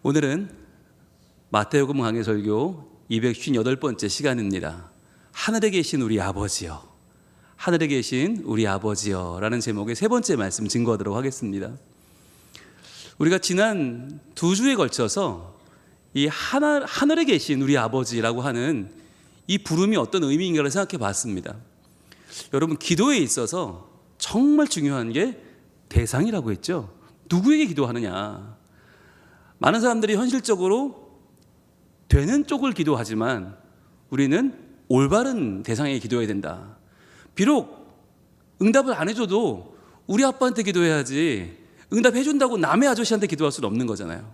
오늘은 마태복음 강해 설교 258번째 시간입니다. 하늘에 계신 우리 아버지여, 하늘에 계신 우리 아버지여 라는 제목의 세 번째 말씀 증거하도록 하겠습니다. 우리가 지난 두 주에 걸쳐서 이 하늘에 계신 우리 아버지라고 하는 이 부름이 어떤 의미인가를 생각해 봤습니다. 여러분, 기도에 있어서 정말 중요한 게 대상이라고 했죠. 누구에게 기도하느냐. 많은 사람들이 현실적으로 되는 쪽을 기도하지만 우리는 올바른 대상에게 기도해야 된다. 비록 응답을 안 해줘도 우리 아빠한테 기도해야지, 응답해 준다고 남의 아저씨한테 기도할 수는 없는 거잖아요.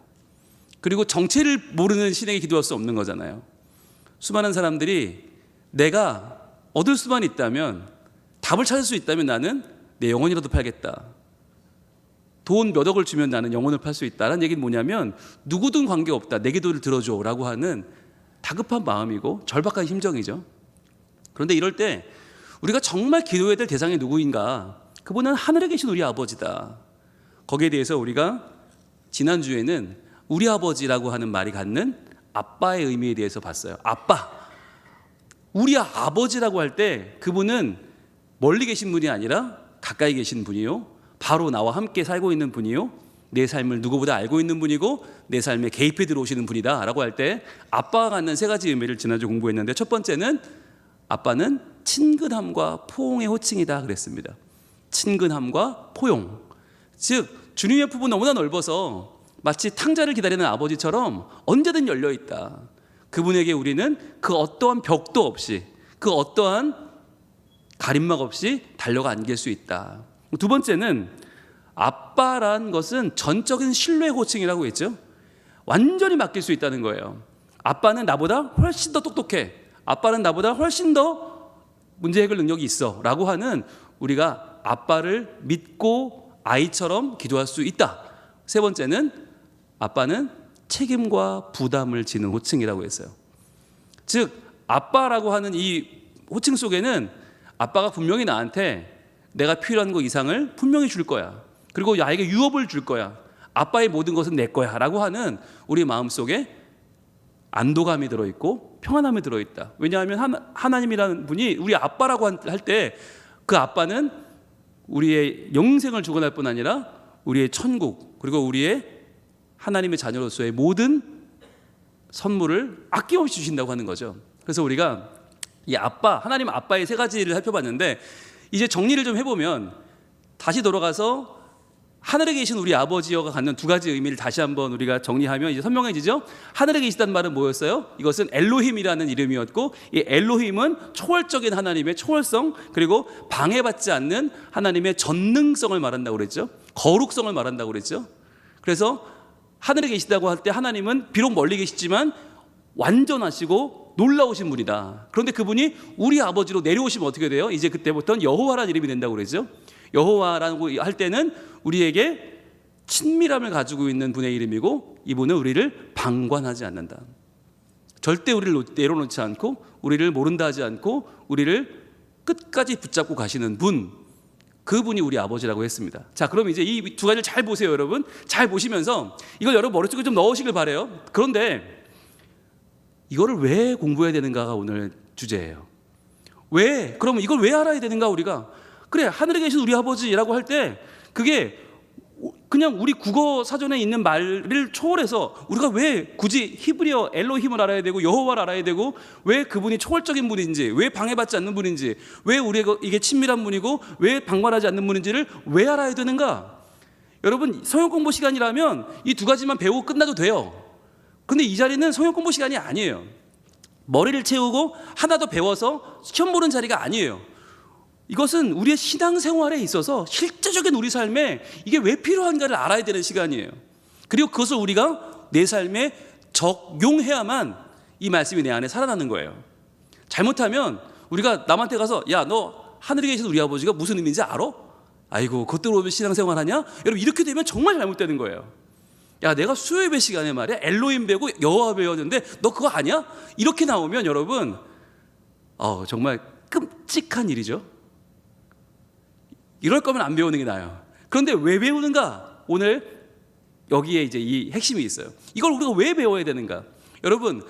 그리고 정체를 모르는 신에게 기도할 수 없는 거잖아요. 수많은 사람들이 내가 얻을 수만 있다면, 답을 찾을 수 있다면 나는 내 영혼이라도 팔겠다, 돈 몇 억을 주면 나는 영혼을 팔 수 있다라는 얘기는 뭐냐면, 누구든 관계없다, 내 기도를 들어줘 라고 하는 다급한 마음이고 절박한 심정이죠. 그런데 이럴 때 우리가 정말 기도해야 될 대상이 누구인가? 그분은 하늘에 계신 우리 아버지다. 거기에 대해서 우리가 지난주에는 우리 아버지라고 하는 말이 갖는 아빠의 의미에 대해서 봤어요. 아빠, 우리 아버지라고 할 때 그분은 멀리 계신 분이 아니라 가까이 계신 분이요, 바로 나와 함께 살고 있는 분이요, 내 삶을 누구보다 알고 있는 분이고 내 삶에 개입해 들어오시는 분이다 라고 할 때 아빠가 갖는 세 가지 의미를 지난주 공부했는데, 첫 번째는 아빠는 친근함과 포용의 호칭이다 그랬습니다. 친근함과 포용, 즉 주님의 품은 너무나 넓어서 마치 탕자를 기다리는 아버지처럼 언제든 열려있다. 그분에게 우리는 그 어떠한 벽도 없이, 그 어떠한 가림막 없이 달려가 안길 수 있다. 두 번째는 아빠란 것은 전적인 신뢰 호칭이라고 했죠. 완전히 맡길 수 있다는 거예요. 아빠는 나보다 훨씬 더 똑똑해, 아빠는 나보다 훨씬 더 문제 해결 능력이 있어 라고 하는, 우리가 아빠를 믿고 아이처럼 기도할 수 있다. 세 번째는 아빠는 책임과 부담을 지는 호칭이라고 했어요. 즉 아빠라고 하는 이 호칭 속에는 아빠가 분명히 나한테 내가 필요한 것 이상을 분명히 줄 거야, 그리고 나에게 유업을 줄 거야, 아빠의 모든 것은 내 거야 라고 하는 우리 마음속에 안도감이 들어있고 평안함이 들어있다. 왜냐하면 하나님이라는 분이 우리 아빠라고 할 때 그 아빠는 우리의 영생을 주관할 뿐 아니라 우리의 천국, 그리고 우리의 하나님의 자녀로서의 모든 선물을 아낌없이 주신다고 하는 거죠. 그래서 우리가 이 아빠, 하나님 아빠의 세 가지를 살펴봤는데, 이제 정리를 좀 해보면, 다시 돌아가서 하늘에 계신 우리 아버지여가 갖는 두 가지 의미를 다시 한번 우리가 정리하면 이제 선명해지죠. 하늘에 계시다는 말은 뭐였어요? 이것은 엘로힘이라는 이름이었고, 이 엘로힘은 초월적인 하나님의 초월성, 그리고 방해받지 않는 하나님의 전능성을 말한다고 그랬죠. 거룩성을 말한다고 그랬죠. 그래서 하늘에 계시다고 할 때 하나님은 비록 멀리 계시지만 완전하시고 놀라우신 분이다. 그런데 그분이 우리 아버지로 내려오시면 어떻게 돼요? 이제 그때부터는 여호와라는 이름이 된다고 그랬죠. 여호와라고 할 때는 우리에게 친밀함을 가지고 있는 분의 이름이고, 이분은 우리를 방관하지 않는다. 절대 우리를 내려놓지 않고, 우리를 모른다 하지 않고, 우리를 끝까지 붙잡고 가시는 분, 그분이 우리 아버지라고 했습니다. 자, 그럼 이제 이 두 가지를 잘 보세요. 여러분 잘 보시면서 이걸 여러분 머릿속에 좀 넣으시길 바래요. 그런데 이거를 왜 공부해야 되는가가 오늘 주제예요. 왜? 그러면 이걸 왜 알아야 되는가 우리가? 그래, 하늘에 계신 우리 아버지라고 할 때 그게 그냥 우리 국어 사전에 있는 말을 초월해서 우리가 왜 굳이 히브리어 엘로힘을 알아야 되고 여호와를 알아야 되고, 왜 그분이 초월적인 분인지, 왜 방해받지 않는 분인지, 왜 우리가 이게 친밀한 분이고 왜 방관하지 않는 분인지를 왜 알아야 되는가? 여러분, 성경 공부 시간이라면 이 두 가지만 배우고 끝나도 돼요. 근데 이 자리는 성경 공부 시간이 아니에요. 머리를 채우고 하나 더 배워서 시험 보는 자리가 아니에요. 이것은 우리의 신앙생활에 있어서 실제적인 우리 삶에 이게 왜 필요한가를 알아야 되는 시간이에요. 그리고 그것을 우리가 내 삶에 적용해야만 이 말씀이 내 안에 살아나는 거예요. 잘못하면 우리가 남한테 가서 야, 너 하늘에 계신 우리 아버지가 무슨 의미인지 알아? 아이고, 그것들 오면 신앙생활 하냐? 여러분, 이렇게 되면 정말 잘못되는 거예요. 야, 내가 수요예배 시간에 말이야 엘로힘 배우고 여호와 배웠는데 너 그거 아냐? 이렇게 나오면 여러분 정말 끔찍한 일이죠. 이럴 거면 안 배우는 게 나아요. 그런데 왜 배우는가? 오늘 여기에 이제 이 핵심이 있어요. 이걸 우리가 왜 배워야 되는가? 여러분,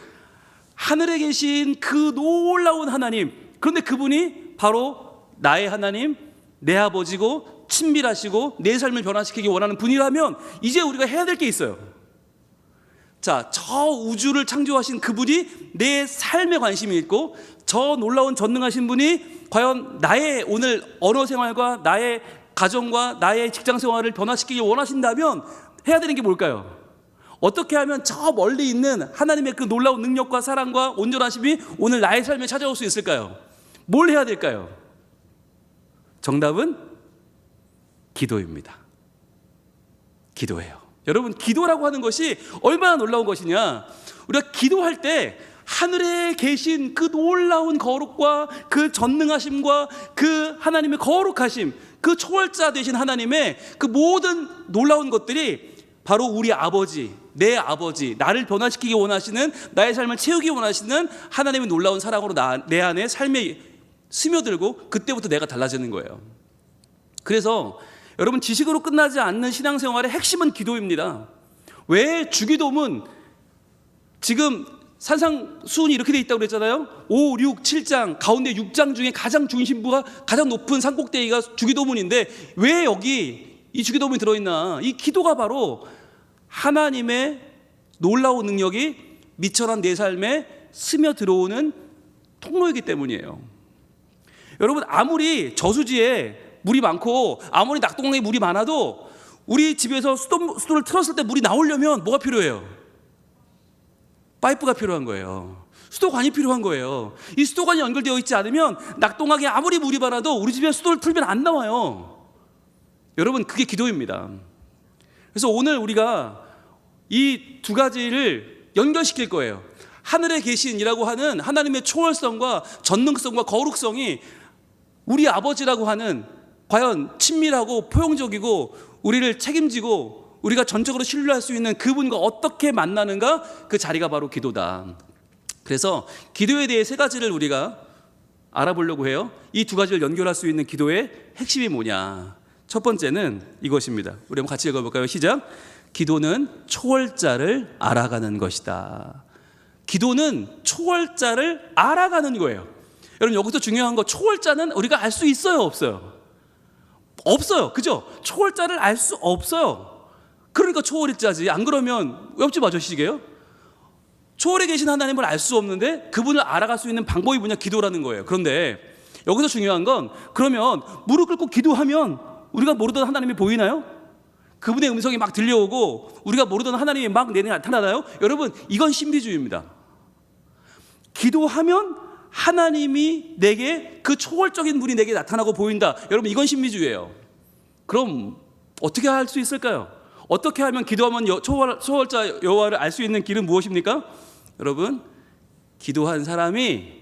하늘에 계신 그 놀라운 하나님, 그런데 그분이 바로 나의 하나님, 내 아버지고 친밀하시고 내 삶을 변화시키기 원하는 분이라면 이제 우리가 해야 될 게 있어요. 자, 저 우주를 창조하신 그분이 내 삶에 관심이 있고 저 놀라운 전능하신 분이 과연 나의 오늘 언어 생활과 나의 가정과 나의 직장 생활을 변화시키기 원하신다면 해야 되는 게 뭘까요? 어떻게 하면 저 멀리 있는 하나님의 그 놀라운 능력과 사랑과 온전하심이 오늘 나의 삶에 찾아올 수 있을까요? 뭘 해야 될까요? 정답은 기도입니다. 기도예요. 여러분, 기도라고 하는 것이 얼마나 놀라운 것이냐. 우리가 기도할 때 하늘에 계신 그 놀라운 거룩과 그 전능하심과 그 하나님의 거룩하심, 그 초월자 되신 하나님의 그 모든 놀라운 것들이 바로 우리 아버지, 내 아버지, 나를 변화시키기 원하시는, 나의 삶을 채우기 원하시는 하나님의 놀라운 사랑으로 내 안에 삶에 스며들고 그때부터 내가 달라지는 거예요. 그래서 여러분, 지식으로 끝나지 않는 신앙생활의 핵심은 기도입니다. 왜 주기도문, 지금 산상수훈이 이렇게 돼 있다고 그랬잖아요. 5, 6, 7장 가운데 6장 중에 가장 중심부가 가장 높은 산꼭대기가 주기도문인데 왜 여기 이 주기도문이 들어있나? 이 기도가 바로 하나님의 놀라운 능력이 미천한 내 삶에 스며들어오는 통로이기 때문이에요. 여러분, 아무리 저수지에 물이 많고 아무리 낙동강에 물이 많아도 우리 집에서 수도를 틀었을 때 물이 나오려면 뭐가 필요해요? 파이프가 필요한 거예요. 수도관이 필요한 거예요. 이 수도관이 연결되어 있지 않으면 낙동강에 아무리 물이 많아도 우리 집에 수도를 틀면 안 나와요. 여러분, 그게 기도입니다. 그래서 오늘 우리가 이 두 가지를 연결시킬 거예요. 하늘에 계신이라고 하는 하나님의 초월성과 전능성과 거룩성이 우리 아버지라고 하는 과연 친밀하고 포용적이고 우리를 책임지고 우리가 전적으로 신뢰할 수 있는 그분과 어떻게 만나는가, 그 자리가 바로 기도다. 그래서 기도에 대해 세 가지를 우리가 알아보려고 해요. 이 두 가지를 연결할 수 있는 기도의 핵심이 뭐냐. 첫 번째는 이것입니다. 우리 한번 같이 읽어볼까요? 시작. 기도는 초월자를 알아가는 것이다. 기도는 초월자를 알아가는 거예요. 여러분, 여기서 중요한 거, 초월자는 우리가 알 수 있어요, 없어요? 없어요. 그죠? 초월자를 알 수 없어요. 그러니까 초월자지. 안 그러면 옆집 아저씨게요? 초월에 계신 하나님을 알 수 없는데 그분을 알아갈 수 있는 방법이 뭐냐? 기도라는 거예요. 그런데 여기서 중요한 건, 그러면 무릎 꿇고 기도하면 우리가 모르던 하나님이 보이나요? 그분의 음성이 막 들려오고 우리가 모르던 하나님이 막 내게 나타나나요? 여러분, 이건 신비주의입니다. 기도하면 하나님이 내게, 그 초월적인 분이 내게 나타나고 보인다. 여러분, 이건 신비주의예요. 그럼 어떻게 할 수 있을까요? 어떻게 하면 기도하면 초월자 여호와를 알 수 있는 길은 무엇입니까? 여러분, 기도한 사람이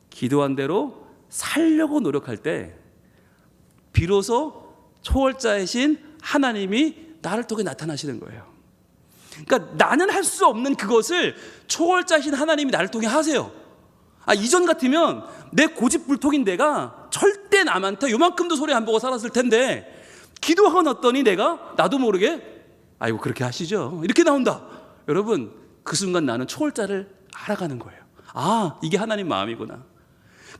기도한 대로 살려고 노력할 때 비로소 초월자이신 하나님이 나를 통해 나타나시는 거예요. 그러니까 나는 할 수 없는 그것을 초월자이신 하나님이 나를 통해 하세요. 이전 같으면 내 고집불통인 내가 절대 남한테 요만큼도 소리 안 보고 살았을 텐데, 기도하고 났더니 내가 나도 모르게 아이고 그렇게 하시죠 이렇게 나온다. 여러분, 그 순간 나는 초월자를 알아가는 거예요. 이게 하나님 마음이구나.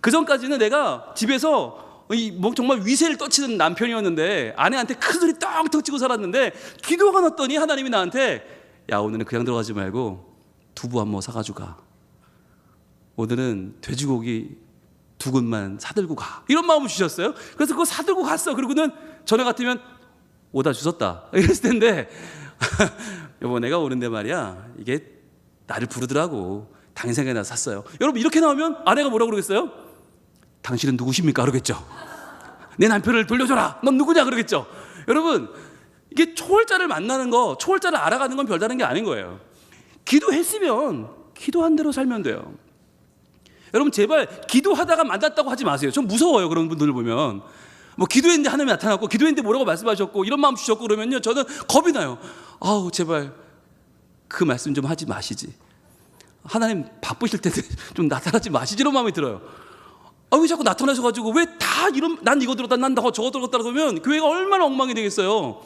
그 전까지는 내가 집에서 정말 위세를 떨치는 남편이었는데 아내한테 큰 소리 떡떡 치고 살았는데, 기도가 났더니 하나님이 나한테 야, 오늘은 그냥 들어가지 말고 두부 한 모 사가지고 가. 오늘은 돼지고기 2근만 사들고 가. 이런 마음을 주셨어요. 그래서 그거 사들고 갔어. 그리고는 전에 같으면 오다 주셨다 이랬을 텐데 여보, 내가 오는데 말이야, 이게 나를 부르더라고. 당신 생각에 나 샀어요. 여러분, 이렇게 나오면 아내가 뭐라고 그러겠어요? 당신은 누구십니까? 그러겠죠. 내 남편을 돌려줘라. 넌 누구냐? 그러겠죠. 여러분, 이게 초월자를 만나는 거, 초월자를 알아가는 건 별다른 게 아닌 거예요. 기도했으면 기도한 대로 살면 돼요. 여러분, 제발 기도하다가 만났다고 하지 마세요. 좀 무서워요, 그런 분들을 보면. 뭐 기도했는데 하나님이 나타났고, 기도했는데 뭐라고 말씀하셨고, 이런 마음 주셨고 그러면요, 저는 겁이 나요. 제발 그 말씀 좀 하지 마시지. 하나님 바쁘실 텐데 좀 나타나지 마시지, 이런 마음이 들어요. 왜 자꾸 나타나셔가지고 왜 다 난 이거 들었다, 난 저거 들었다 그러면 교회가 얼마나 엉망이 되겠어요.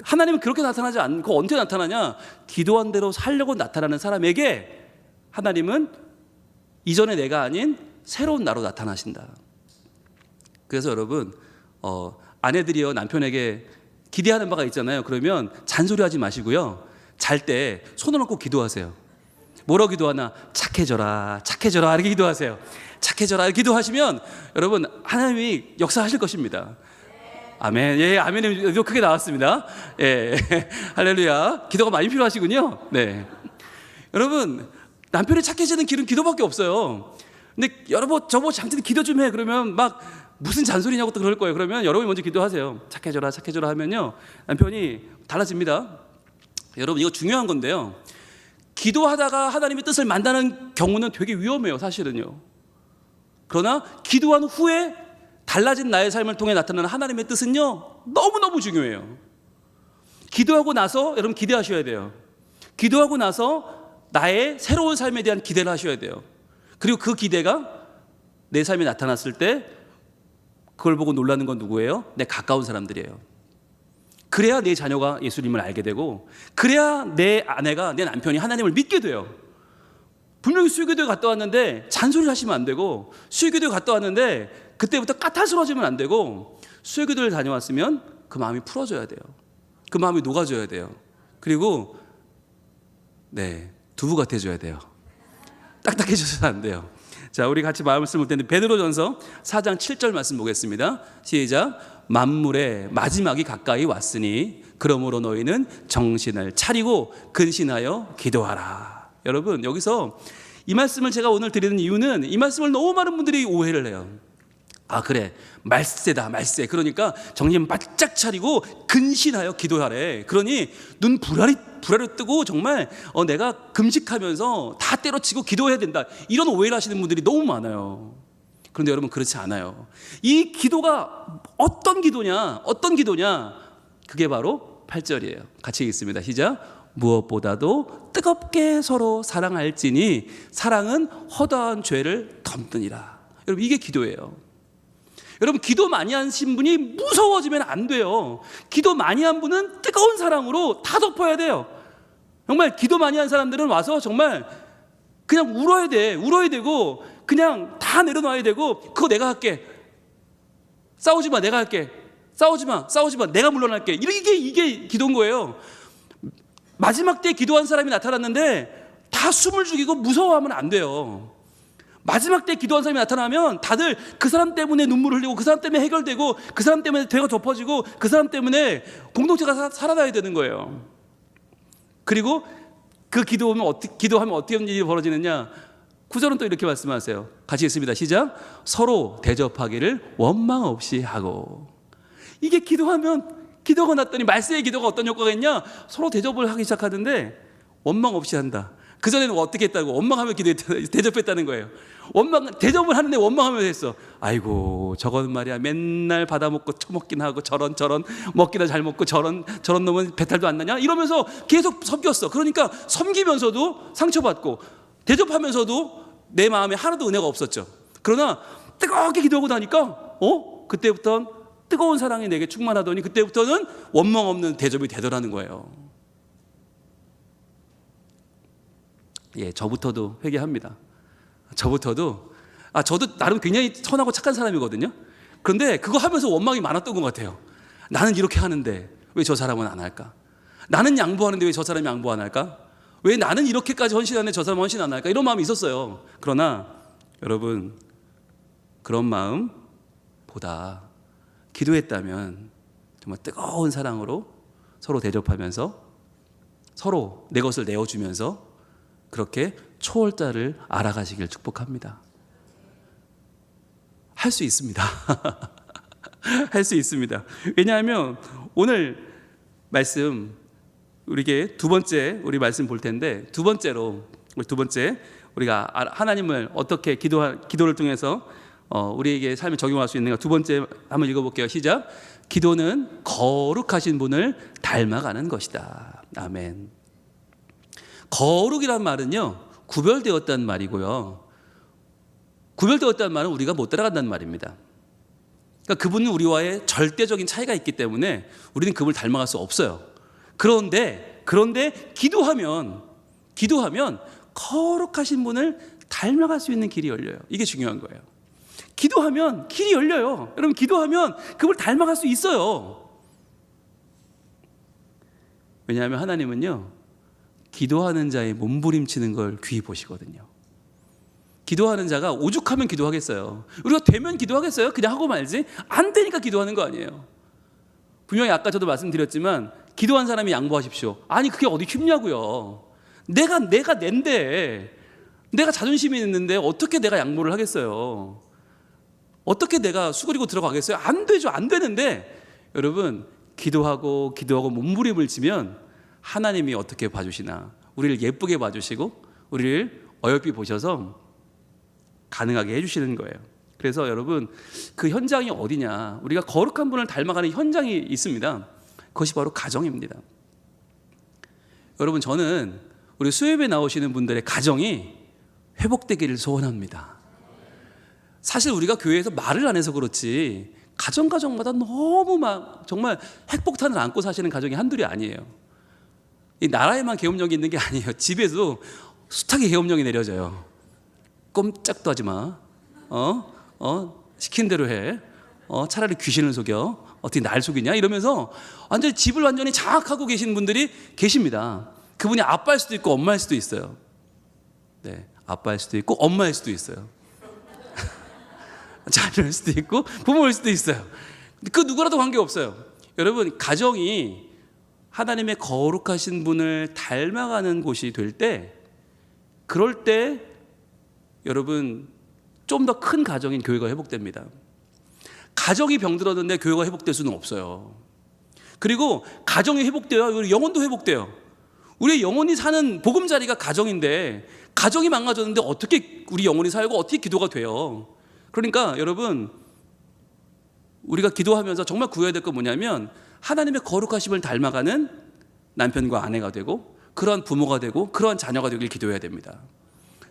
하나님은 그렇게 나타나지 않고 언제 나타나냐? 기도한 대로 살려고 나타나는 사람에게 하나님은 이전의 내가 아닌 새로운 나로 나타나신다. 그래서 여러분, 아내들이요 남편에게 기대하는 바가 있잖아요. 그러면 잔소리하지 마시고요, 잘 때 손을 얹고 기도하세요. 뭐라고 기도하나? 착해져라, 착해져라 이렇게 기도하세요. 착해져라 이렇게 기도하시면 여러분 하나님이 역사하실 것입니다. 아멘. 예, 아멘이 크게 나왔습니다. 예, 할렐루야. 기도가 많이 필요하시군요. 네, 여러분 남편이 착해지는 길은 기도밖에 없어요. 근데 여러분 저보 잠깐 기도 좀 해 그러면 막 무슨 잔소리냐고 또 그럴 거예요. 그러면 여러분이 먼저 기도하세요. 착해져라, 착해져라 하면요 남편이 달라집니다. 여러분 이거 중요한 건데요, 기도하다가 하나님의 뜻을 만나는 경우는 되게 위험해요, 사실은요. 그러나 기도한 후에 달라진 나의 삶을 통해 나타나는 하나님의 뜻은요 너무너무 중요해요. 기도하고 나서 여러분 기대하셔야 돼요. 기도하고 나서 나의 새로운 삶에 대한 기대를 하셔야 돼요. 그리고 그 기대가 내 삶에 나타났을 때 그걸 보고 놀라는 건 누구예요? 내 가까운 사람들이에요. 그래야 내 자녀가 예수님을 알게 되고, 그래야 내 아내가, 내 남편이 하나님을 믿게 돼요. 분명히 수요교도에 갔다 왔는데 잔소리를 하시면 안 되고, 수요교도에 갔다 왔는데 그때부터 까탈스러워지면 안 되고, 수요교도를 다녀왔으면 그 마음이 풀어져야 돼요. 그 마음이 녹아져야 돼요. 그리고 두부 같아져야 돼요. 딱딱해져서는 안 돼요. 자, 우리 같이 말씀을 볼 텐데 베드로전서 4장 7절 말씀 보겠습니다. 시작. 만물의 마지막이 가까이 왔으니 그러므로 너희는 정신을 차리고 근신하여 기도하라. 여러분 여기서 이 말씀을 제가 오늘 드리는 이유는 이 말씀을 너무 많은 분들이 오해를 해요. 아 그래 말세다 말세, 그러니까 정신 바짝 차리고 근신하여 기도하래. 그러니 눈 부라리 뜨고 정말 내가 금식하면서 다 때려치고 기도해야 된다, 이런 오해를 하시는 분들이 너무 많아요. 그런데 여러분 그렇지 않아요. 이 기도가 어떤 기도냐, 그게 바로 8절이에요. 같이 읽습니다. 시작. 무엇보다도 뜨겁게 서로 사랑할지니 사랑은 허다한 죄를 덮느니라. 여러분 이게 기도예요. 여러분 기도 많이 하신 분이 무서워지면 안 돼요. 기도 많이 한 분은 뜨거운 사랑으로 다 덮어야 돼요. 정말 기도 많이 한 사람들은 와서 정말 그냥 울어야 되고 그냥 다 내려놔야 되고, 그거 내가 할게, 싸우지 마 내가 할게, 싸우지 마 내가 물러날게, 이게 기도인 거예요. 마지막 때 기도한 사람이 나타났는데 다 숨을 죽이고 무서워하면 안 돼요. 마지막 때 기도한 사람이 나타나면 다들 그 사람 때문에 눈물을 흘리고, 그 사람 때문에 해결되고, 그 사람 때문에 죄가 덮어지고, 그 사람 때문에 공동체가 살아나야 되는 거예요. 그리고 그 기도하면 어떻게 일이 벌어지느냐, 9절은 또 이렇게 말씀하세요. 같이 읽습니다. 시작. 서로 대접하기를 원망 없이 하고. 이게 기도가 났더니 말세의 기도가 어떤 효과가 있냐, 서로 대접을 하기 시작하는데 원망 없이 한다. 그전에는 어떻게 했다고? 원망하며 대접했다는 거예요. 대접을 하는데 원망하면서 했어. 아이고 저건 말이야 맨날 받아먹고 처먹긴 하고 저런 먹기나 잘 먹고 저런 놈은 배탈도 안 나냐 이러면서 계속 섬겼어. 그러니까 섬기면서도 상처받고 대접하면서도 내 마음에 하나도 은혜가 없었죠. 그러나 뜨겁게 기도하고 나니까 그때부터 뜨거운 사랑이 내게 충만하더니 그때부터는 원망 없는 대접이 되더라는 거예요. 예, 저부터도 회개합니다. 저도 나름 굉장히 선하고 착한 사람이거든요. 그런데 그거 하면서 원망이 많았던 것 같아요. 나는 이렇게 하는데 왜 저 사람은 안 할까? 나는 양보하는데 왜 저 사람이 양보 안 할까? 왜 나는 이렇게까지 헌신하는데 저 사람은 헌신 안 할까? 이런 마음이 있었어요. 그러나 여러분 그런 마음보다 기도했다면 정말 뜨거운 사랑으로 서로 대접하면서 서로 내 것을 내어주면서 그렇게 초월자를 알아가시길 축복합니다. 할 수 있습니다. 할 수 있습니다. 왜냐하면 오늘 말씀 우리에게 두 번째 우리 말씀 볼 텐데 두 번째 우리가 하나님을 어떻게 기도를 통해서 우리에게 삶에 적용할 수 있는가, 두 번째 한번 읽어볼게요. 시작. 기도는 거룩하신 분을 닮아가는 것이다. 아멘. 거룩이란 말은요 구별되었다는 말이고요, 구별되었다는 말은 우리가 못 따라간다는 말입니다. 그러니까 그분은 우리와의 절대적인 차이가 있기 때문에 우리는 그분을 닮아갈 수 없어요. 그런데 기도하면 거룩하신 분을 닮아갈 수 있는 길이 열려요. 이게 중요한 거예요. 기도하면 길이 열려요. 여러분, 기도하면 그분을 닮아갈 수 있어요. 왜냐하면 하나님은요, 기도하는 자의 몸부림치는 걸 귀히 보시거든요. 기도하는 자가 오죽하면 기도하겠어요. 우리가 되면 기도하겠어요? 그냥 하고 말지. 안 되니까 기도하는 거 아니에요. 분명히 아까 저도 말씀드렸지만 기도한 사람이 양보하십시오. 아니, 그게 어디 쉽냐고요. 내가 낸데, 내가 자존심이 있는데 어떻게 내가 양보를 하겠어요? 어떻게 내가 수그리고 들어가겠어요? 안 되죠. 안 되는데, 여러분, 기도하고 몸부림을 치면 하나님이 어떻게 봐주시나, 우리를 예쁘게 봐주시고 우리를 어여삐 보셔서 가능하게 해주시는 거예요. 그래서 여러분, 그 현장이 어디냐, 우리가 거룩한 분을 닮아가는 현장이 있습니다. 그것이 바로 가정입니다. 여러분, 저는 우리 수협에 나오시는 분들의 가정이 회복되기를 소원합니다. 사실 우리가 교회에서 말을 안 해서 그렇지 가정마다 너무 막 정말 핵폭탄을 안고 사시는 가정이 한둘이 아니에요. 이 나라에만 계엄령이 있는 게 아니에요. 집에도 숱하게 계엄령이 내려져요. 꼼짝도 하지 마. 시킨 대로 해. 차라리 귀신을 속여. 어떻게 날 속이냐 이러면서 완전히 집을 완전히 장악하고 계신 분들이 계십니다. 그분이 아빠일 수도 있고 엄마일 수도 있어요. 네, 아빠일 수도 있고 엄마일 수도 있어요. 자녀일 수도 있고 부모일 수도 있어요. 그 누구라도 관계없어요. 여러분, 가정이 하나님의 거룩하신 분을 닮아가는 곳이 될 때, 그럴 때 여러분, 좀 더 큰 가정인 교회가 회복됩니다. 가정이 병들었는데 교회가 회복될 수는 없어요. 그리고 가정이 회복돼야 우리 영혼도 회복돼요. 우리 영혼이 사는 보금자리가 가정인데, 가정이 망가졌는데 어떻게 우리 영혼이 살고 어떻게 기도가 돼요? 그러니까 여러분, 우리가 기도하면서 정말 구해야 될 건 뭐냐면 하나님의 거룩하심을 닮아가는 남편과 아내가 되고 그러한 부모가 되고 그러한 자녀가 되길 기도해야 됩니다.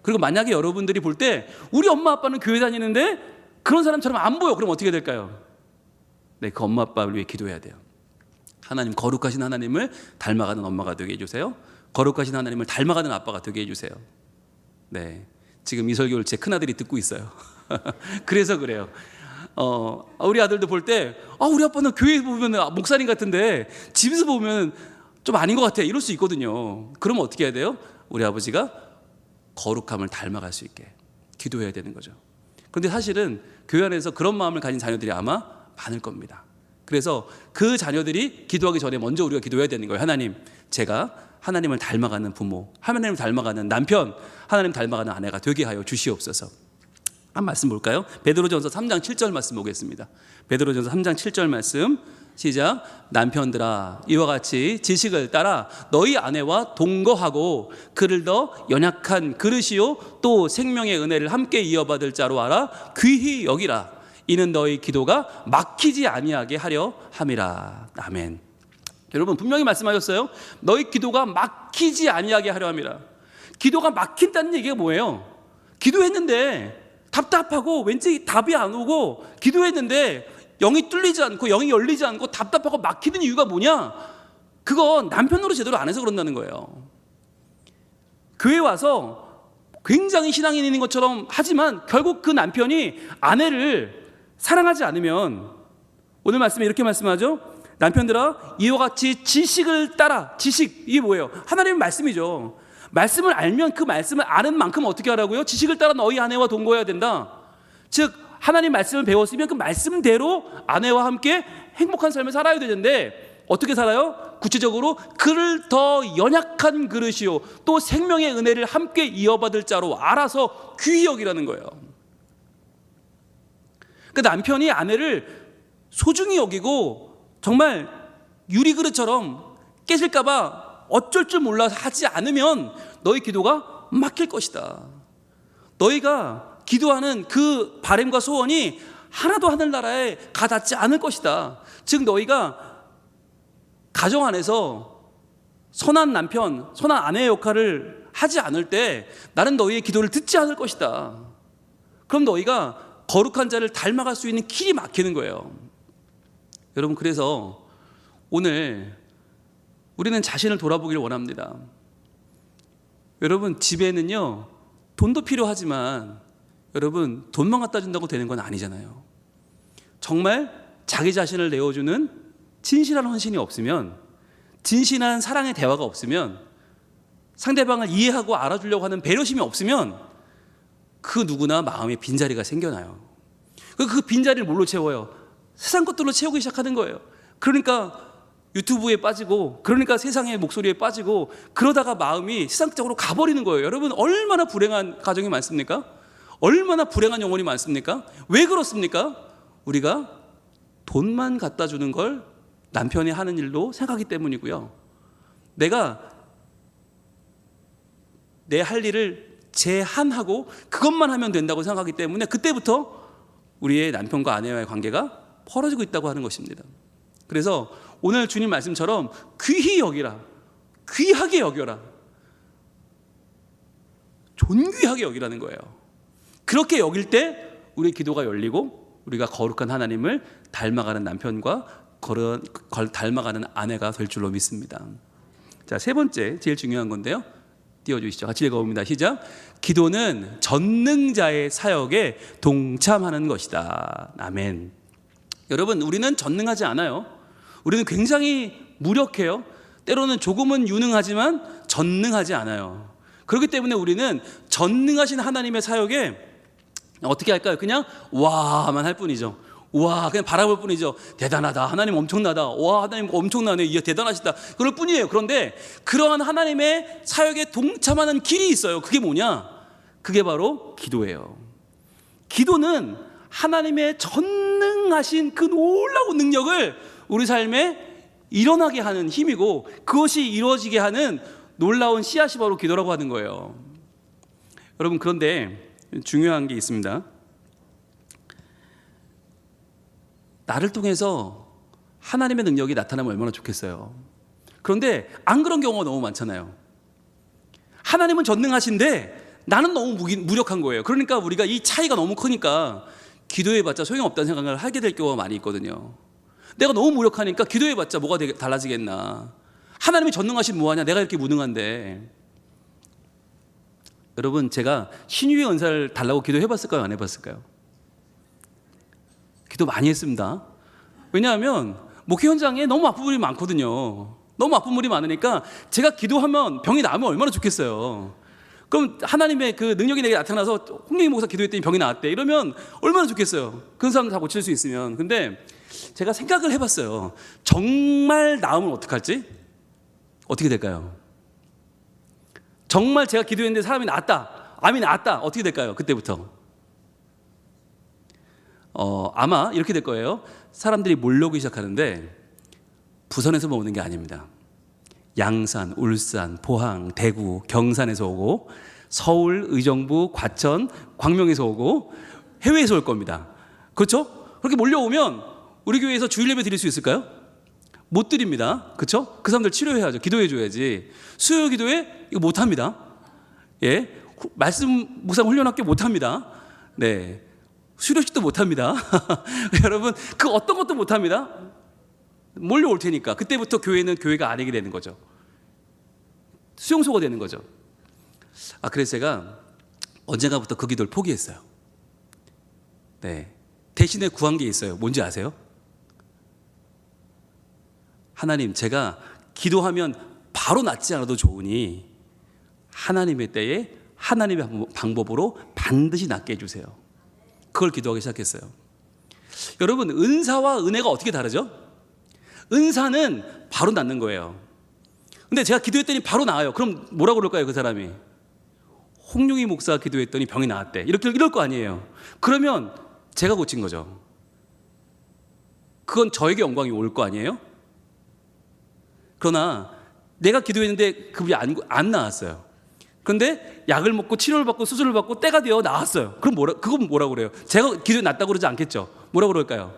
그리고 만약에 여러분들이 볼 때 우리 엄마 아빠는 교회 다니는데 그런 사람처럼 안 보여. 그럼 어떻게 될까요? 네, 그 엄마 아빠를 위해 기도해야 돼요. 하나님, 거룩하신 하나님을 닮아가는 엄마가 되게 해주세요. 거룩하신 하나님을 닮아가는 아빠가 되게 해주세요. 네, 지금 이 설교를 제 큰아들이 듣고 있어요. 그래서 그래요. 우리 아들도 볼 때 우리 아빠는 교회에서 보면 목사님 같은데 집에서 보면 좀 아닌 것 같아, 이럴 수 있거든요. 그러면 어떻게 해야 돼요? 우리 아버지가 거룩함을 닮아갈 수 있게 기도해야 되는 거죠. 그런데 사실은 교회 안에서 그런 마음을 가진 자녀들이 아마 많을 겁니다. 그래서 그 자녀들이 기도하기 전에 먼저 우리가 기도해야 되는 거예요. 하나님, 제가 하나님을 닮아가는 부모, 하나님을 닮아가는 남편, 하나님 닮아가는 아내가 되게 하여 주시옵소서. 한 말씀 볼까요? 베드로전서 3장 7절 말씀 보겠습니다. 베드로전서 3장 7절 말씀 시작. 남편들아, 이와 같이 지식을 따라 너희 아내와 동거하고 그를 더 연약한 그릇이요 또 생명의 은혜를 함께 이어받을 자로 알아 귀히 여기라. 이는 너희 기도가 막히지 아니하게 하려 함이라. 아멘. 여러분, 분명히 말씀하셨어요. 너희 기도가 막히지 아니하게 하려 함이라. 기도가 막힌다는 얘기가 뭐예요? 기도했는데 답답하고 왠지 답이 안 오고, 기도했는데 영이 뚫리지 않고 영이 열리지 않고 답답하고 막히는 이유가 뭐냐? 그건 남편으로 제대로 안 해서 그런다는 거예요. 교회 와서 굉장히 신앙인인 것처럼 하지만 결국 그 남편이 아내를 사랑하지 않으면, 오늘 말씀에 이렇게 말씀하죠. 남편들아, 이와 같이 지식을 따라. 지식, 이게 뭐예요? 하나님의 말씀이죠. 말씀을 알면 그 말씀을 아는 만큼 어떻게 하라고요? 지식을 따라 너희 아내와 동거해야 된다. 즉 하나님 말씀을 배웠으면 그 말씀대로 아내와 함께 행복한 삶을 살아야 되는데 어떻게 살아요? 구체적으로 그를 더 연약한 그릇이요 또 생명의 은혜를 함께 이어받을 자로 알아서 귀히 여기라는 거예요. 그 남편이 아내를 소중히 여기고 정말 유리그릇처럼 깨질까 봐 어쩔 줄 몰라서 하지 않으면 너희 기도가 막힐 것이다. 너희가 기도하는 그 바람과 소원이 하나도 하늘나라에 가 닿지 않을 것이다. 즉 너희가 가정 안에서 선한 남편, 선한 아내의 역할을 하지 않을 때 나는 너희의 기도를 듣지 않을 것이다. 그럼 너희가 거룩한 자를 닮아갈 수 있는 길이 막히는 거예요. 여러분, 그래서 오늘 우리는 자신을 돌아보기를 원합니다. 여러분, 집에는요 돈도 필요하지만 여러분, 돈만 갖다 준다고 되는 건 아니잖아요. 정말 자기 자신을 내어주는 진실한 헌신이 없으면, 진실한 사랑의 대화가 없으면, 상대방을 이해하고 알아주려고 하는 배려심이 없으면 그 누구나 마음에 빈자리가 생겨나요. 그 빈자리를 뭘로 채워요? 세상 것들로 채우기 시작하는 거예요. 그러니까 유튜브에 빠지고, 그러니까 세상의 목소리에 빠지고, 그러다가 마음이 세상적으로 가버리는 거예요. 여러분, 얼마나 불행한 가정이 많습니까? 얼마나 불행한 영혼이 많습니까? 왜 그렇습니까? 우리가 돈만 갖다 주는 걸 남편이 하는 일로 생각하기 때문이고요. 내가 내 할 일을 제한하고 그것만 하면 된다고 생각하기 때문에 그때부터 우리의 남편과 아내와의 관계가 벌어지고 있다고 하는 것입니다. 그래서 오늘 주님 말씀처럼 귀히 여기라, 귀하게 여겨라, 존귀하게 여기라는 거예요. 그렇게 여길 때 우리 기도가 열리고 우리가 거룩한 하나님을 닮아가는 남편과 닮아가는 아내가 될 줄로 믿습니다. 자, 세 번째, 제일 중요한 건데요, 띄워주시죠. 같이 읽어봅니다. 시작. 기도는 전능자의 사역에 동참하는 것이다. 아멘. 여러분, 우리는 전능하지 않아요. 우리는 굉장히 무력해요. 때로는 조금은 유능하지만 전능하지 않아요. 그렇기 때문에 우리는 전능하신 하나님의 사역에 어떻게 할까요? 그냥 와만 할 뿐이죠. 와, 그냥 바라볼 뿐이죠. 대단하다, 하나님 엄청나다, 와, 하나님 엄청나네, 이야, 대단하시다, 그럴 뿐이에요. 그런데 그러한 하나님의 사역에 동참하는 길이 있어요. 그게 뭐냐? 그게 바로 기도예요. 기도는 하나님의 전능하신 그 놀라운 능력을 우리 삶에 일어나게 하는 힘이고, 그것이 이루어지게 하는 놀라운 씨앗이 바로 기도라고 하는 거예요. 여러분, 그런데 중요한 게 있습니다. 나를 통해서 하나님의 능력이 나타나면 얼마나 좋겠어요. 그런데 안 그런 경우가 너무 많잖아요. 하나님은 전능하신데 나는 너무 무력한 거예요. 그러니까 우리가 이 차이가 너무 크니까 기도해봤자 소용없다는 생각을 하게 될 경우가 많이 있거든요. 내가 너무 무력하니까 기도해봤자 뭐가 달라지겠나. 하나님이 전능하신 뭐하냐, 내가 이렇게 무능한데. 여러분, 제가 신유의 은사를 달라고 기도해봤을까요, 안 해봤을까요? 기도 많이 했습니다. 왜냐하면 목회 현장에 너무 아픈 분이 많거든요. 너무 아픈 분이 많으니까 제가 기도하면 병이 나으면 얼마나 좋겠어요. 그럼 하나님의 그 능력이 내게 나타나서 홍영희 목사 기도했더니 병이 나았대, 이러면 얼마나 좋겠어요. 그 사람 다 고칠 수 있으면. 근데 제가 생각을 해봤어요. 정말 나으면 어떡할지? 어떻게 될까요? 정말 제가 기도했는데 사람이 나았다, 암이 나았다, 어떻게 될까요? 그때부터 아마 이렇게 될 거예요. 사람들이 몰려오기 시작하는데 부산에서만 오는 게 아닙니다. 양산, 울산, 포항, 대구, 경산에서 오고, 서울, 의정부, 과천, 광명에서 오고, 해외에서 올 겁니다. 그렇죠? 그렇게 몰려오면 우리 교회에서 주일 예배 드릴 수 있을까요? 못 드립니다. 그렇죠? 그 사람들 치료해야죠. 기도해 줘야지. 수요 기도회 이거 못 합니다. 예, 말씀 묵상 훈련학교 못 합니다. 네, 수료식도 못 합니다. 여러분, 그 어떤 것도 못 합니다. 몰려올 테니까. 그때부터 교회는 교회가 아니게 되는 거죠. 수용소가 되는 거죠. 그래서 제가 언젠가부터 그 기도를 포기했어요. 네, 대신에 구한 게 있어요. 뭔지 아세요? 하나님, 제가 기도하면 바로 낫지 않아도 좋으니 하나님의 때에 하나님의 방법으로 반드시 낫게 해주세요. 그걸 기도하기 시작했어요. 여러분, 은사와 은혜가 어떻게 다르죠? 은사는 바로 낫는 거예요. 근데 제가 기도했더니 바로 나아요. 그럼 뭐라고 그럴까요, 그 사람이? 홍룡이 목사가 기도했더니 병이 나았대, 이럴 거 아니에요. 그러면 제가 고친 거죠. 그건 저에게 영광이 올 거 아니에요? 그러나 내가 기도했는데 그분이 안 나았어요. 그런데 약을 먹고 치료를 받고 수술을 받고 때가 되어 나았어요. 그럼 그건 뭐라고 그래요? 제가 기도에 낫다고 그러지 않겠죠? 뭐라고 그럴까요?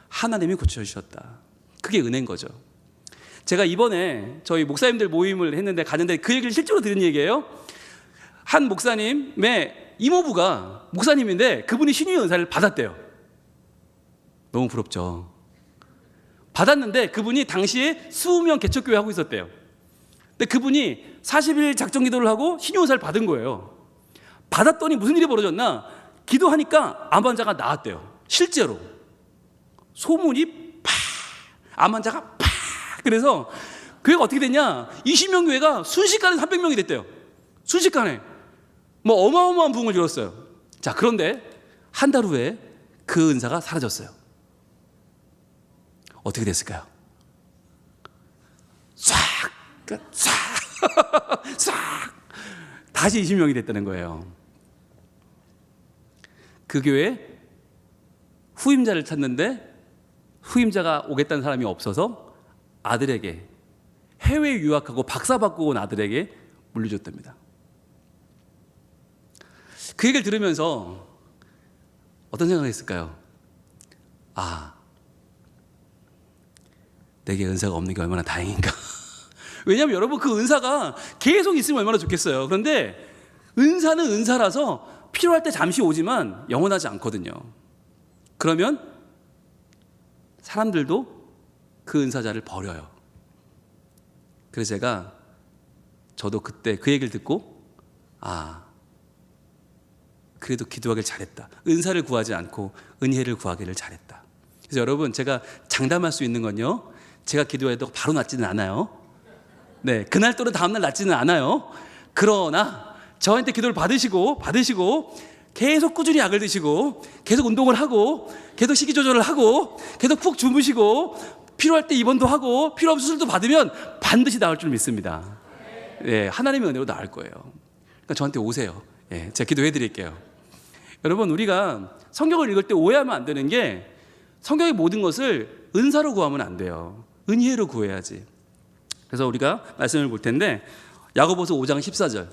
하나님이 고쳐주셨다. 그게 은혜인 거죠. 제가 이번에 저희 목사님들 모임을 했는데 갔는데 그 얘기를 실제로 들은 얘기예요. 한 목사님의 이모부가 목사님인데 그분이 신유의 은사를 받았대요. 너무 부럽죠. 받았는데 그분이 당시에 20명 개척교회 하고 있었대요. 근데 그분이 40일 작정 기도를 하고 신유의 은사를 받은 거예요. 받았더니 무슨 일이 벌어졌나? 기도하니까 암 환자가 나았대요. 실제로 소문이 팍, 암 환자가 팍. 그래서 교회가 어떻게 됐냐? 20명 교회가 순식간에 300명이 됐대요. 순식간에 뭐 어마어마한 부흥을 이뤘어요. 자, 그런데 한 달 후에 그 은사가 사라졌어요. 어떻게 됐을까요? 싹 다시 20명이 됐다는 거예요. 그 교회에 후임자를 찾는데 후임자가 오겠다는 사람이 없어서 아들에게, 해외 유학하고 박사 받고 온 아들에게 물려줬답니다. 그 얘기를 들으면서 어떤 생각을 했을까요? 아, 내게 은사가 없는 게 얼마나 다행인가. 왜냐하면 여러분, 그 은사가 계속 있으면 얼마나 좋겠어요. 그런데 은사는 은사라서 필요할 때 잠시 오지만 영원하지 않거든요. 그러면 사람들도 그 은사자를 버려요. 그래서 저도 그때 그 얘기를 듣고, 아, 그래도 기도하길 잘했다. 은사를 구하지 않고 은혜를 구하기를 잘했다. 그래서 여러분, 제가 장담할 수 있는 건요, 제가 기도해도 바로 낫지는 않아요. 네, 그날 또는 다음날 낫지는 않아요. 그러나 저한테 기도를 받으시고 계속 꾸준히 약을 드시고 계속 운동을 하고 계속 식이 조절을 하고 계속 푹 주무시고 필요할 때 입원도 하고 필요 없는 수술도 받으면 반드시 나을 줄 믿습니다. 네, 하나님의 은혜로 나을 거예요. 그러니까 저한테 오세요. 네, 제가 기도해 드릴게요. 여러분, 우리가 성경을 읽을 때 오해하면 안 되는 게, 성경의 모든 것을 은사로 구하면 안 돼요. 은혜로 구해야지. 그래서 우리가 말씀을 볼 텐데, 야고보서 5장 14절,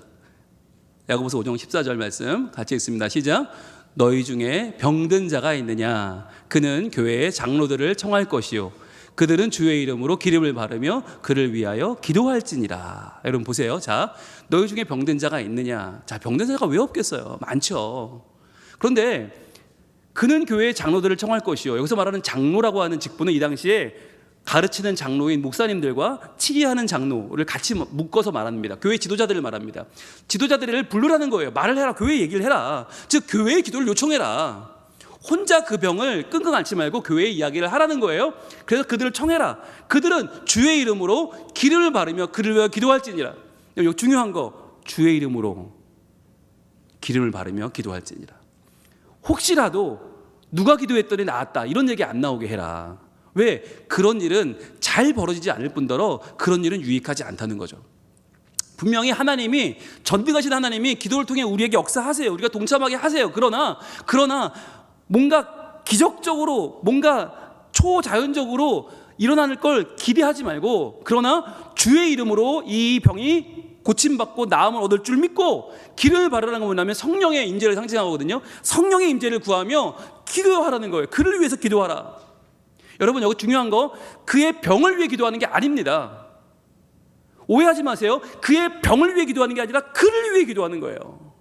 야고보서 5장 14절 말씀 같이 읽습니다. 시작. 너희 중에 병든 자가 있느냐? 그는 교회의 장로들을 청할 것이요, 그들은 주의 이름으로 기름을 바르며 그를 위하여 기도할지니라. 여러분 보세요. 자, 너희 중에 병든 자가 있느냐? 자, 병든 자가 왜 없겠어요? 많죠. 그런데 그는 교회의 장로들을 청할 것이요. 여기서 말하는 장로라고 하는 직분은 이 당시에 가르치는 장로인 목사님들과 치리하는 장로를 같이 묶어서 말합니다. 교회 지도자들을 말합니다. 지도자들을 부르라는 거예요. 말을 해라. 교회 얘기를 해라. 즉 교회의 기도를 요청해라. 혼자 그 병을 끙끙 앓지 말고 교회의 이야기를 하라는 거예요. 그래서 그들을 청해라. 그들은 주의 이름으로 기름을 바르며 그를 위하여 기도할지니라. 여기 중요한 거, 주의 이름으로 기름을 바르며 기도할지니라. 혹시라도 누가 기도했더니 나았다, 이런 얘기 안 나오게 해라. 왜? 그런 일은 잘 벌어지지 않을 뿐더러 그런 일은 유익하지 않다는 거죠. 분명히 하나님이, 전능하신 하나님이 기도를 통해 우리에게 역사하세요. 우리가 동참하게 하세요. 그러나 뭔가 기적적으로, 뭔가 초자연적으로 일어날 걸 기대하지 말고, 그러나 주의 이름으로 이 병이 고침받고 나음을 얻을 줄 믿고, 기름을 바르라는 건 뭐냐면 성령의 임재를 상징하거든요. 성령의 임재를 구하며 기도하라는 거예요. 그를 위해서 기도하라. 여러분, 여기 중요한 거, 그의 병을 위해 기도하는 게 아닙니다. 오해하지 마세요. 그의 병을 위해 기도하는 게 아니라 그를 위해 기도하는 거예요.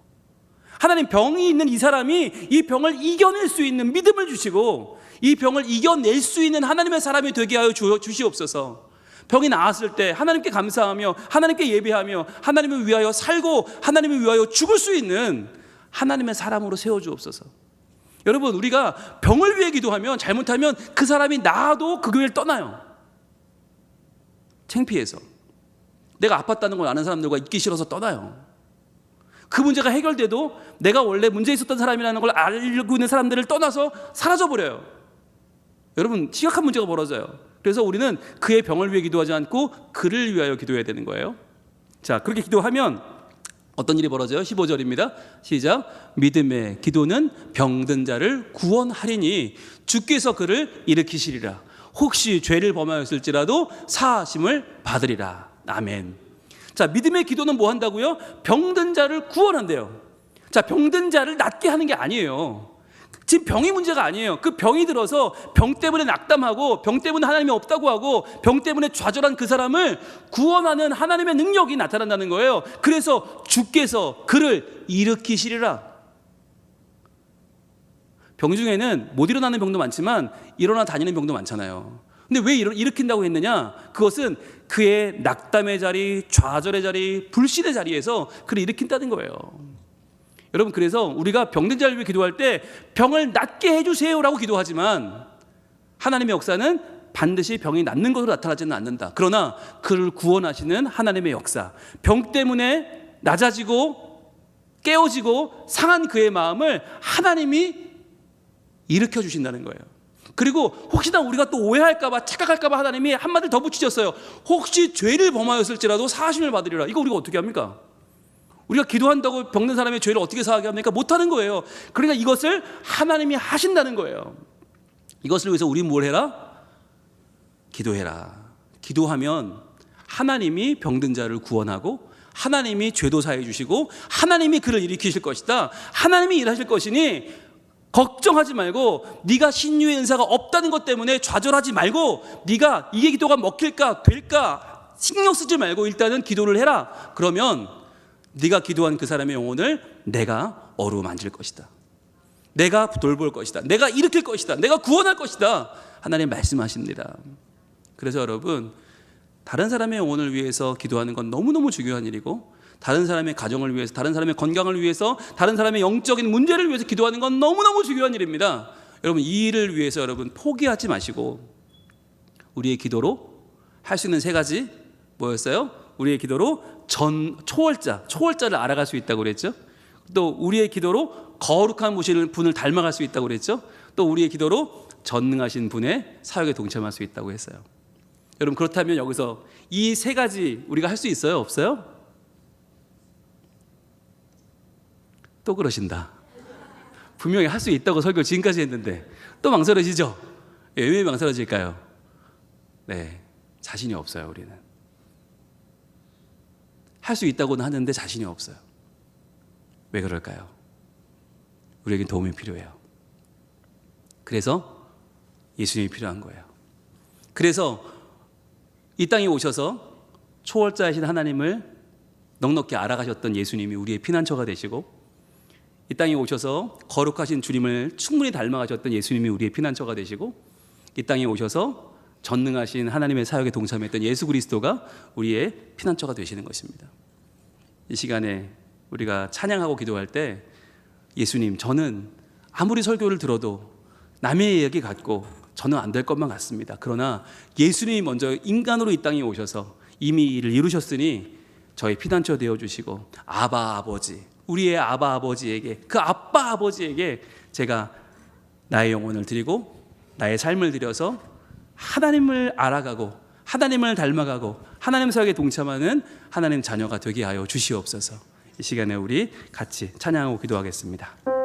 하나님, 병이 있는 이 사람이 이 병을 이겨낼 수 있는 믿음을 주시고, 이 병을 이겨낼 수 있는 하나님의 사람이 되게 하여 주시옵소서. 병이 나았을 때 하나님께 감사하며 하나님께 예배하며 하나님을 위하여 살고 하나님을 위하여 죽을 수 있는 하나님의 사람으로 세워주옵소서. 여러분, 우리가 병을 위해 기도하면, 잘못하면 그 사람이 나아도 그 교회를 떠나요. 창피해서. 내가 아팠다는 걸 아는 사람들과 있기 싫어서 떠나요. 그 문제가 해결돼도 내가 원래 문제 있었던 사람이라는 걸 알고 있는 사람들을 떠나서 사라져버려요. 여러분, 심각한 문제가 벌어져요. 그래서 우리는 그의 병을 위해 기도하지 않고 그를 위하여 기도해야 되는 거예요. 자, 그렇게 기도하면 어떤 일이 벌어져요? 15절입니다. 시작. 믿음의 기도는 병든 자를 구원하리니 주께서 그를 일으키시리라. 혹시 죄를 범하였을지라도 사하심을 받으리라. 아멘. 자, 믿음의 기도는 뭐 한다고요? 병든 자를 구원한대요. 자, 병든 자를 낫게 하는 게 아니에요. 지금 병이 문제가 아니에요. 그 병이 들어서 병 때문에 낙담하고 병 때문에 하나님이 없다고 하고 병 때문에 좌절한 그 사람을 구원하는 하나님의 능력이 나타난다는 거예요. 그래서 주께서 그를 일으키시리라. 병 중에는 못 일어나는 병도 많지만 일어나 다니는 병도 많잖아요. 근데 왜 일으킨다고 했느냐? 그것은 그의 낙담의 자리, 좌절의 자리, 불신의 자리에서 그를 일으킨다는 거예요. 여러분, 그래서 우리가 병든 자를 위해 기도할 때 병을 낫게 해주세요라고 기도하지만 하나님의 역사는 반드시 병이 낫는 것으로 나타나지는 않는다. 그러나 그를 구원하시는 하나님의 역사, 병 때문에 낮아지고 깨어지고 상한 그의 마음을 하나님이 일으켜 주신다는 거예요. 그리고 혹시나 우리가 또 오해할까봐, 착각할까봐 하나님이 한마디를 더 붙이셨어요. 혹시 죄를 범하였을지라도 사하심을 받으리라. 이거 우리가 어떻게 합니까? 우리가 기도한다고 병든 사람의 죄를 어떻게 사하게 합니까? 못하는 거예요. 그러니까 이것을 하나님이 하신다는 거예요. 이것을 위해서 우리 뭘 해라? 기도해라. 기도하면 하나님이 병든 자를 구원하고 하나님이 죄도 사해 주시고 하나님이 그를 일으키실 것이다. 하나님이 일하실 것이니 걱정하지 말고, 네가 신유의 은사가 없다는 것 때문에 좌절하지 말고, 네가 이게 기도가 먹힐까 될까 신경 쓰지 말고 일단은 기도를 해라. 그러면 네가 기도한 그 사람의 영혼을 내가 어루만질 것이다. 내가 돌볼 것이다. 내가 일으킬 것이다. 내가 구원할 것이다. 하나님 말씀하십니다. 그래서 여러분, 다른 사람의 영혼을 위해서 기도하는 건 너무너무 중요한 일이고, 다른 사람의 가정을 위해서, 다른 사람의 건강을 위해서, 다른 사람의 영적인 문제를 위해서 기도하는 건 너무너무 중요한 일입니다. 여러분, 이 일을 위해서 여러분 포기하지 마시고, 우리의 기도로 할 수 있는 세 가지 뭐였어요? 우리의 기도로 초월자를 알아갈 수 있다고 그랬죠. 또 우리의 기도로 거룩한 분을 닮아갈 수 있다고 그랬죠. 또 우리의 기도로 전능하신 분의 사역에 동참할 수 있다고 했어요. 여러분, 그렇다면 여기서 이 세 가지 우리가 할 수 있어요? 없어요? 또 그러신다. 분명히 할 수 있다고 설교 지금까지 했는데 또 망설여지죠? 왜 망설여질까요? 네, 자신이 없어요. 우리는 할 수 있다고는 하는데 자신이 없어요. 왜 그럴까요? 우리에겐 도움이 필요해요. 그래서 예수님이 필요한 거예요. 그래서 이 땅에 오셔서 초월자이신 하나님을 넉넉히 알아가셨던 예수님이 우리의 피난처가 되시고, 이 땅에 오셔서 거룩하신 주님을 충분히 닮아가셨던 예수님이 우리의 피난처가 되시고, 이 땅에 오셔서 전능하신 하나님의 사역에 동참했던 예수 그리스도가 우리의 피난처가 되시는 것입니다. 이 시간에 우리가 찬양하고 기도할 때, 예수님, 저는 아무리 설교를 들어도 남의 이야기 같고 저는 안 될 것만 같습니다. 그러나 예수님이 먼저 인간으로 이 땅에 오셔서 이미 이를 이루셨으니 저희 피난처 되어주시고, 아바 아버지, 우리의 아바 아버지에게, 그 아빠 아버지에게 제가 나의 영혼을 드리고 나의 삶을 드려서 하나님을 알아가고 하나님을 닮아가고 하나님 사역에 동참하는 하나님 자녀가 되게 하여 주시옵소서. 이 시간에 우리 같이 찬양하고 기도하겠습니다.